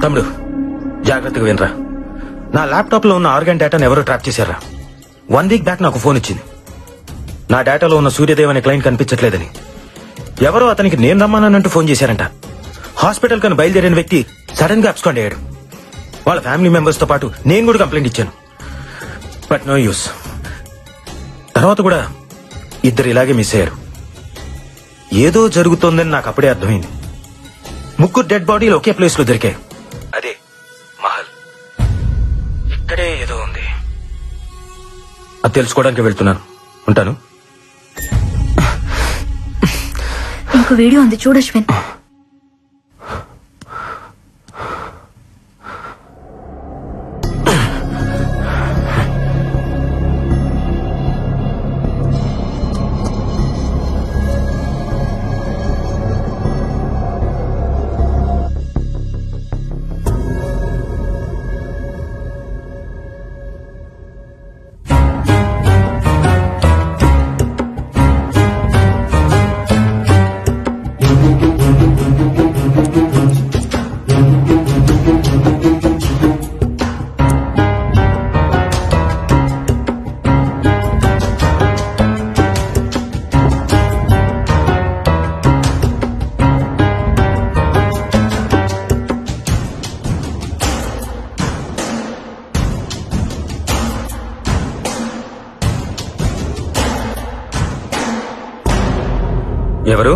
తమ్ముడు జాగ్రత్తగా వినరా. నా ల్యాప్టాప్ లో ఉన్న ఆర్గాన్ డేటాను ఎవరో ట్రాప్ చేశారా. 1 వీక్ బ్యాక్ నాకు ఫోన్ ఇచ్చింది. నా డేటాలో ఉన్న సూర్యదేవ్ అనే క్లయింట్ కనిపించట్లేదని. ఎవరో అతనికి నేను రమ్మానంటూ ఫోన్ చేశారంట. హాస్పిటల్ కని బయలుదేరిన వ్యక్తి సడన్ గా అబ్స్కాండ్ అయ్యాడు. వాళ్ళ ఫ్యామిలీ మెంబర్స్ తో పాటు నేను కూడా కంప్లైంట్ ఇచ్చాను. But no use. తర్వాత కూడా 2 ఇలాగే మిస్ అయ్యారు. ఏదో జరుగుతోందని నాకు అప్పుడే అర్థమైంది. 3 డెడ్ బాడీలు ఒకే ప్లేస్ లో దొరికాయి. అదే మహల్. ఇక్కడే ఏదో ఉంది. అది తెలుసుకోవడానికి వెళ్తున్నాను. ఉంటాను. ఇంకో వీడియో ఉంది చూడు అశ్విన్. ఎవరు?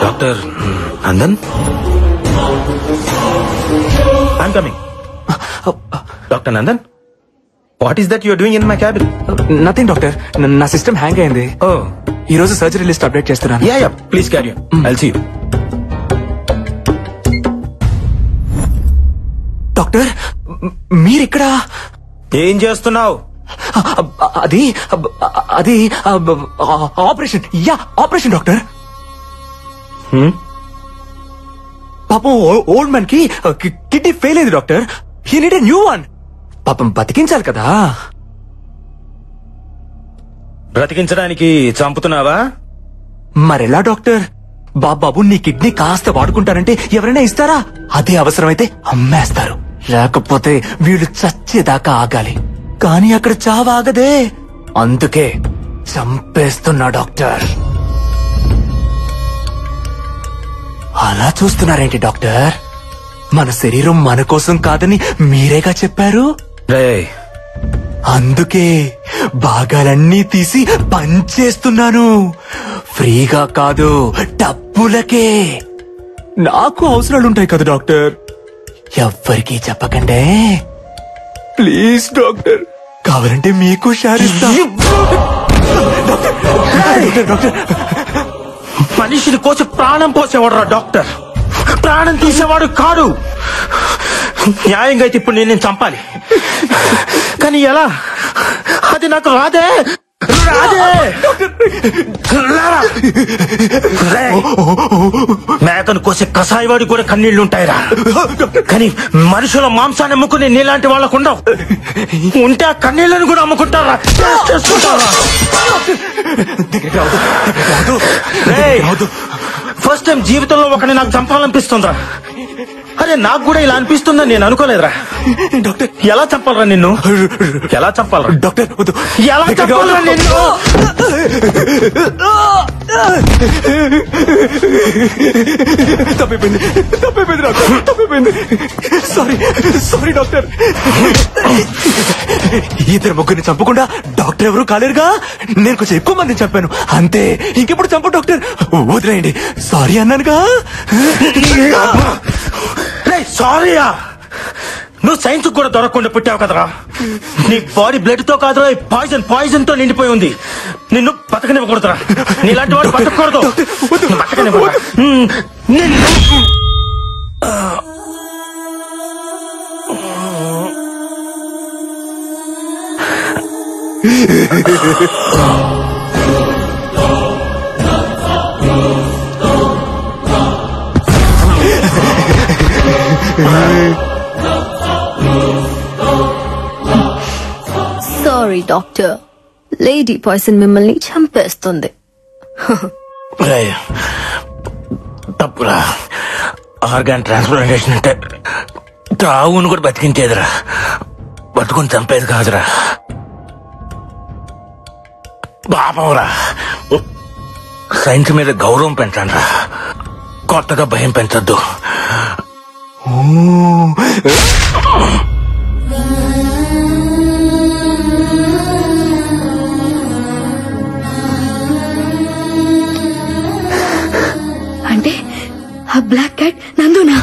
Doctor Nandan? I'm coming. Doctor Nandan, what is that your doing in my cabin? Nothing doctor, నా సిస్టమ్ హ్యాంగ్ అయింది. ఈ రోజు సర్జరీ లిస్ట్ అప్డేట్ చేస్తున్నాను. Yeah please carry on. I'll see you. Doctor మీరిక్కడ ఏం చేస్తున్నావు? అది అది ఆపరేషన్. Yeah operation doctor. పాపం ఓల్డ్ మ్యాన్ కి కిడ్నీ ఫెయిల్ అయింది doctor. He need a new one. పాపం బతికించాలి కదా. బ్రతికించడానికి చంపుతున్నావా? మరెలా డాక్టర్? బాబు నీ కిడ్నీ కాస్త వాడుకుంటారంటే ఎవరైనా ఇస్తారా? అదే అవసరమైతే అమ్మేస్తారు. లేకపోతే వీళ్ళు చచ్చేదాకా ఆగాలి. కానీ అక్కడ చావాగదే. అందుకే చంపేస్తున్నా డాక్టర్. అలా చూస్తున్నారేంటి డాక్టర్? మన శరీరం మన కోసం కాదని మీరేగా చెప్పారు. అందుకే భాగాలన్నీ తీసి పంచేస్తున్నాను. ఫ్రీగా కాదు, డబ్బులకే. నాకు అవసరాలుంటాయి కదా డాక్టర్. ఎవ్వరికీ చెప్పకండే ప్లీజ్ డాక్టర్. కావాలంటే మీకు షేర్ ఇస్తా. మనిషిని కోసి ప్రాణం పోసేవాడు రా డాక్టర్. ప్రాణం తీసేవాడు కాడు. న్యాయంగా అయితే ఇప్పుడు నేను చంపాలి. కానీ ఎలా? అది నాకు రాదే. మేకను కోసే కసాయివాడి కూడా కన్నీళ్లుంటాయిరా. కానీ మనుషుల మాంసాన్ని అమ్ముకుని నీలాంటి వాళ్ళకు ఉండవు. ఉంటే ఆ కన్నీళ్లను కూడా అమ్ముకుంటారా? ఫస్ట్ టైం జీవితంలో ఒకటి నాకు చంపాలనిపిస్తుందా? అరే నాకు కూడా ఇలా అనిపిస్తుందని నేను అనుకోలేదురా. డాక్టర్ ఎలా చంపాలరా నిన్ను? ఎలా చంపాలరా డాక్టర్? ఎలా చంపాలరా నిన్ను? తప్పిపోయింది డాక్టర్, తప్పిపోయింది. Sorry doctor. 2-3 చంపకుండా డాక్టర్ ఎవరు కాలేరుగా. నేను కొంచెం ఎక్కువ మందిని చంపాను అంతే. ఇంకెప్పుడు చంపు డాక్టర్. వదిలేయండి. సారీ అన్నానుగా. సారీయా? నువ్వు సైన్స్ కూడా దొరకకుండా పుట్టావు కదరా. నీ బాడీ బ్లడ్ తో కాదురా, పాయిజన్ తో నిండిపోయి ఉంది. నిన్ను బతకనివ్వకూడదురా. నీలాంటి వాడు బతకూడదు. బతకనివ్వకూడదు. డాక్టర్. లేడీ పాయిజన్ మిమ్మల్ని చంపేస్తుంది. రేయ్, తప్పురా. ఆర్గాన్ ట్రాన్స్ప్లాంటేషన్ అంటే తావును కూడా బతికించేదిరా, బతుకుని చంపేది కాదురా. పాపంరా. సైన్స్ మీద గౌరవం పెంచండి రా, కొత్తగా భయం పెంచొద్దు. అంటే ఆ బ్లాక్ క్యాట్ నందునా?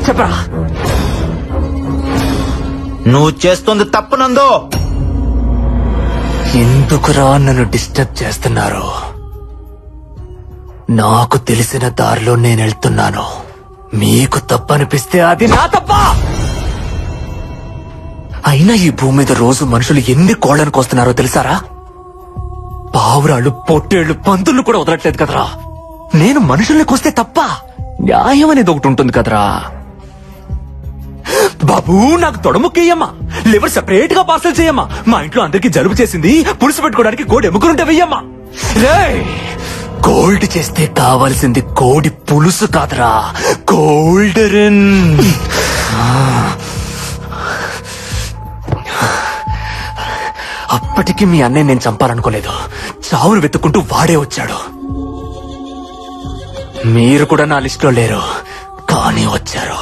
చెప్పరా, నువ్వు చేస్తుంది తప్పు నందు. ఎందుకురా నన్ను డిస్టర్బ్ చేస్తున్నారు? నాకు తెలిసిన దారిలో నేను వెళ్తున్నాను. మీకు తప్పనిపిస్తే అది నా తప్ప. అయినా ఈ భూమి మీద రోజు మనుషులు ఎన్ని కోళ్లను కోస్తున్నారో తెలుసారా? పావురాళ్ళు, పొట్టేళ్లు, పందులు కూడా వదలట్లేదు కదరా. నేను మనుషుల్ని కోస్తే తప్ప న్యాయం అనేది ఒకటి ఉంటుంది కదరా. బాబు, నాకు తొడముక్కయ్యమ్మా, లివర్ సెపరేట్ గా పార్సల్ చేయమ్మా. మా ఇంట్లో అందరికి జలుబు చేసింది, పులుసు పెట్టుకోవడానికి కోడి ఎముకలుంటే వెయ్యమ్మా. గోల్డ్ చేస్తే కావాల్సింది కోడి పులుసు కాదురా, గోల్డెన్. అప్పటికి మీ అన్నయ్య నేను చంపాలనుకోలేదు. చావును వెతుక్కుంటూ వాడే వచ్చాడు. మీరు కూడా నా లిస్టులో లేరు, కానీ వచ్చారు.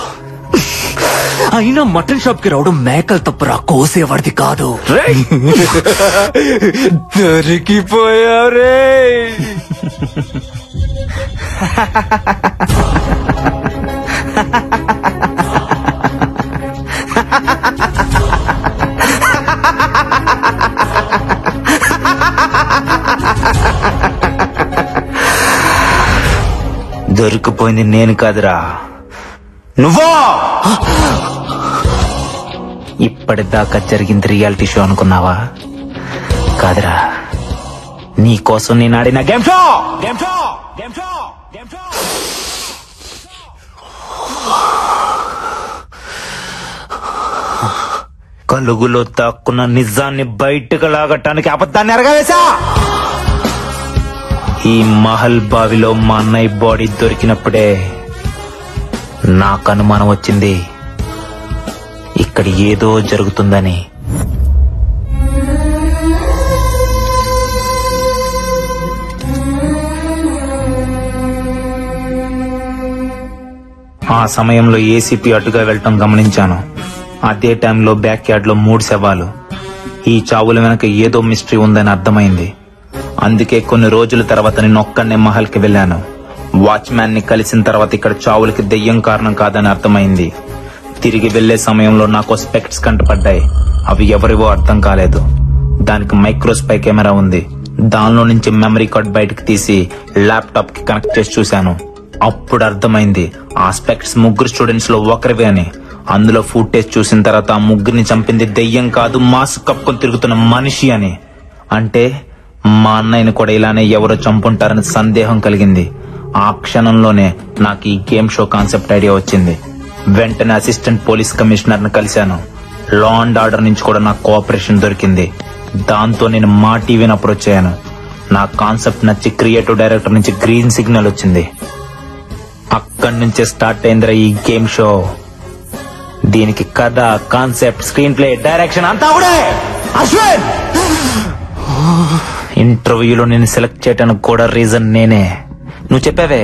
అయినా మటన్ షాప్ కి రావడం మేకలు తప్పురా, కోసేవాడిది కాదు. దొరికిపోయారే. దొరికిపోయింది నేను కాదురా, నువ్వో. ఇప్పటిదాకా జరిగింది రియాలిటీ షో అనుకున్నావా? కాదురా, నీ కోసం నేను ఆడిన గేమ్ షో. కలుగులో తాక్కున్న నిజాన్ని బయటకు లాగటానికి అబద్ధాన్ని ఎరగవేశా. ఈ మహల్ బావిలో మా అన్నయ్య బాడీ దొరికినప్పుడే నాకు అనుమానం వచ్చింది, ఇక్కడ ఏదో జరుగుతుందని. ఆ సమయంలో ఏసీపీ అటుగా వెళ్లటం గమనించాను. అదే టైంలో బ్యాక్ యార్డ్ లో 3 శవాలు. ఈ చావుల వెనక ఏదో మిస్టరీ ఉందని అర్థమైంది. అందుకే కొన్ని రోజుల తర్వాత నేను ఒక్కనే మహల్ కి వెళ్ళాను. వాచ్మ్యాన్ ని కలిసిన తర్వాత ఇక్కడ చావులకి దెయ్యం కారణం కాదని అర్థమైంది. తిరిగి వెళ్లే సమయంలో నాకు స్పెక్ట్స్ కంటపడ్డాయి. అవి ఎవరివో అర్థం కాలేదు. దానికి మైక్రోస్పై కెమెరా ఉంది. దానిలో నుంచి మెమరీ కార్డ్ బయటకు తీసి ల్యాప్టాప్ కి కనెక్ట్ చేసి చూశాను. అప్పుడు అర్థమైంది ఆ స్పెక్ట్స్ 3 స్టూడెంట్స్ లో ఒకరివే అని. అందులో ఫుటేజ్ చూసిన తర్వాత ఆ 3ని చంపింది దెయ్యం కాదు, మాస్క్ కప్పుకొని తిరుగుతున్న మనిషి అని. అంటే మా అన్నయ్యని కూడా ఇలానే ఎవరో చంపుంటారని సందేహం కలిగింది. ఆ క్షణంలోనే నాకు ఈ గేమ్ షో కాన్సెప్ట్ ఐడియా వచ్చింది. వెంటనే అసిస్టెంట్ పోలీస్ కమిషనర్ ని కలిశాను. లా అండ్ ఆర్డర్ నుంచి కూడా నాకు కోఆపరేషన్ దొరికింది. దాంతో నేను మా టీవీని అప్రోచ్ అయ్యాను. నా కాన్సెప్ట్ నచ్చి క్రియేటివ్ డైరెక్టర్ నుంచి గ్రీన్ సిగ్నల్ వచ్చింది. అక్కడి నుంచే స్టార్ట్ అయిందిరా ఈ గేమ్ షో. దీనికి కథ, కాన్సెప్ట్, స్క్రీన్ ప్లే, డైరెక్షన్ అంతా కూడా అశ్విన్. ఇంటర్వ్యూలో నేను సెలెక్ట్ చేయడానికి కూడా రీజన్ నేనే. నువ్వు చెప్పావే,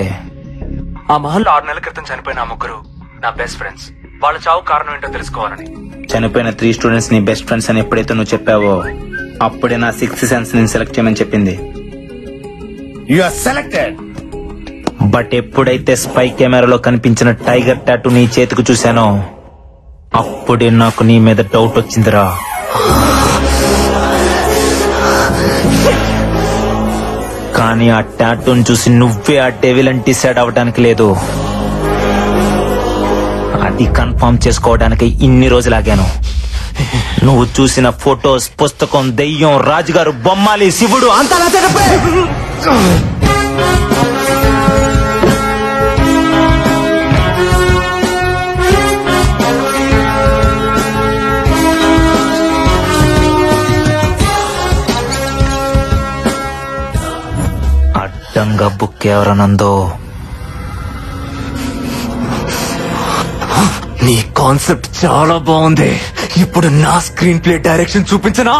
ఆ మహల్లో 6 నెలల క్రితం చనిపోయిన ఆ 3 నా బెస్ట్ ఫ్రెండ్స్. వాళ్ళ చావు కారణం ఏంటో తెలుసుకోవాలని. చనిపోయిన 3 స్టూడెంట్స్ ని బెస్ట్ ఫ్రెండ్స్ అని ఎప్పుడైతే నువ్వు చెప్పావో అప్పుడే నా 6th సెన్స్ ని సెలెక్ట్ చేయమని చెప్పింది. You are selected. బట్ ఎప్పుడైతే స్పై కెమెరాలో కనిపించిన టైగర్ టాటూ నీ చేతికి చూశానో అప్పుడే నాకు నీ మీద డౌట్ వచ్చిందిరా. కానీ ఆ టాటూని చూసి నువ్వే ఆ డెవిల్ అని డిసైడ్ అవ్వడానికి లేదు. అది కన్ఫర్మ్ చేసుకోవడానికి ఇన్ని రోజులాగాను. నువ్వు చూసిన ఫొటోస్, పుస్తకం, దెయ్యం, రాజుగారు, బొమ్మాలి, శివుడు అంతా నా తెరపై. అడ్డంగా బుక్ ఎవరనందో. నీ కాన్సెప్ట్ చాలా బాగుంది. ఇప్పుడు నా స్క్రీన్ ప్లే డైరెక్షన్ చూపించనా?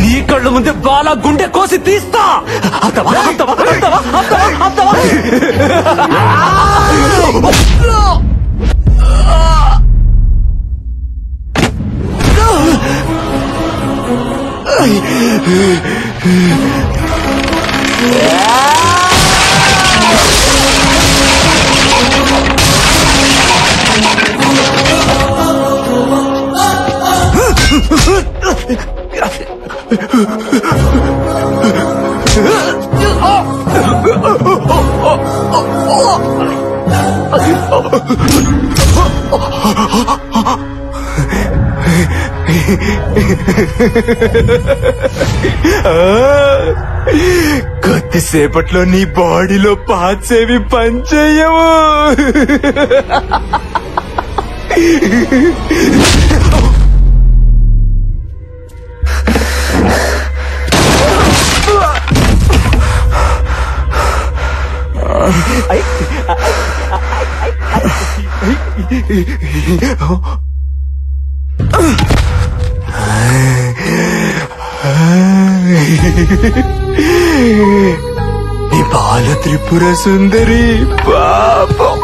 నీ కళ్ళు ముందే బాలా గుండె కోసి తీస్తా. అంతవా, అంతవా, అంతవా, అంతవా, అంతవా. కొద్దిసేపట్లో నీ బాడీలో పార్ట్స్ ఏవి పనిచేయవు. నీ బాల త్రిపుర సుందరి పాపం.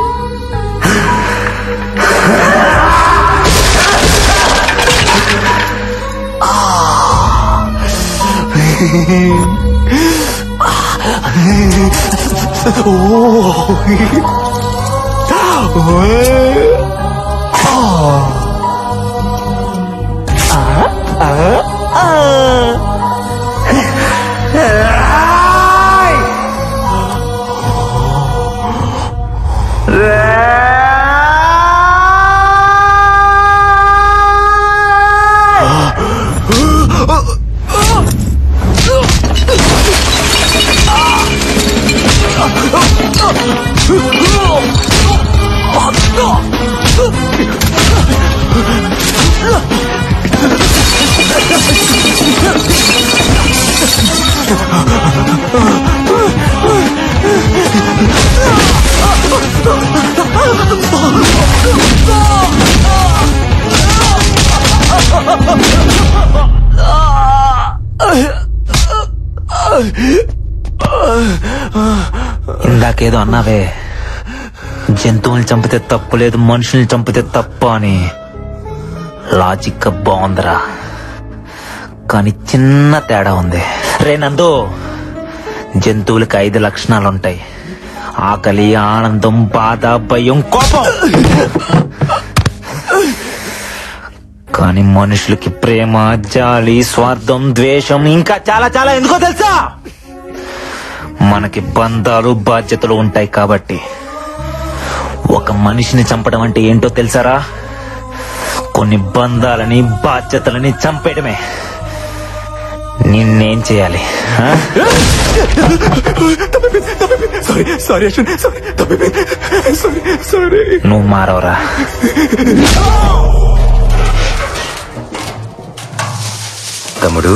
ఇందాకేదో అన్నావే, జంతువుల్ని చంపితే తప్పు లేదు, మనుషుల్ని చంపితే తప్పు అని. లాజిక్ బాగుందిరా, కానీ చిన్న తేడా ఉంది. రే నందు, జంతువులకి 5 లక్షణాలుంటాయి: ఆకలి, ఆనందం, బాధ, భయం, కోపం. కానీ మనుషులకి ప్రేమ, జాలి, స్వార్థం, ద్వేషం, ఇంకా చాలా చాలా. ఎందుకో తెలుసా? మనకి బంధాలు, బాధ్యతలు ఉంటాయి కాబట్టి. ఒక మనిషిని చంపడం అంటే ఏంటో తెలుసారా? కొన్ని బంధాలని, బాధ్యతలని చంపేయడమే. నిన్నేం చేయాలి? నువ్వు మారవరా? తమ్ముడు,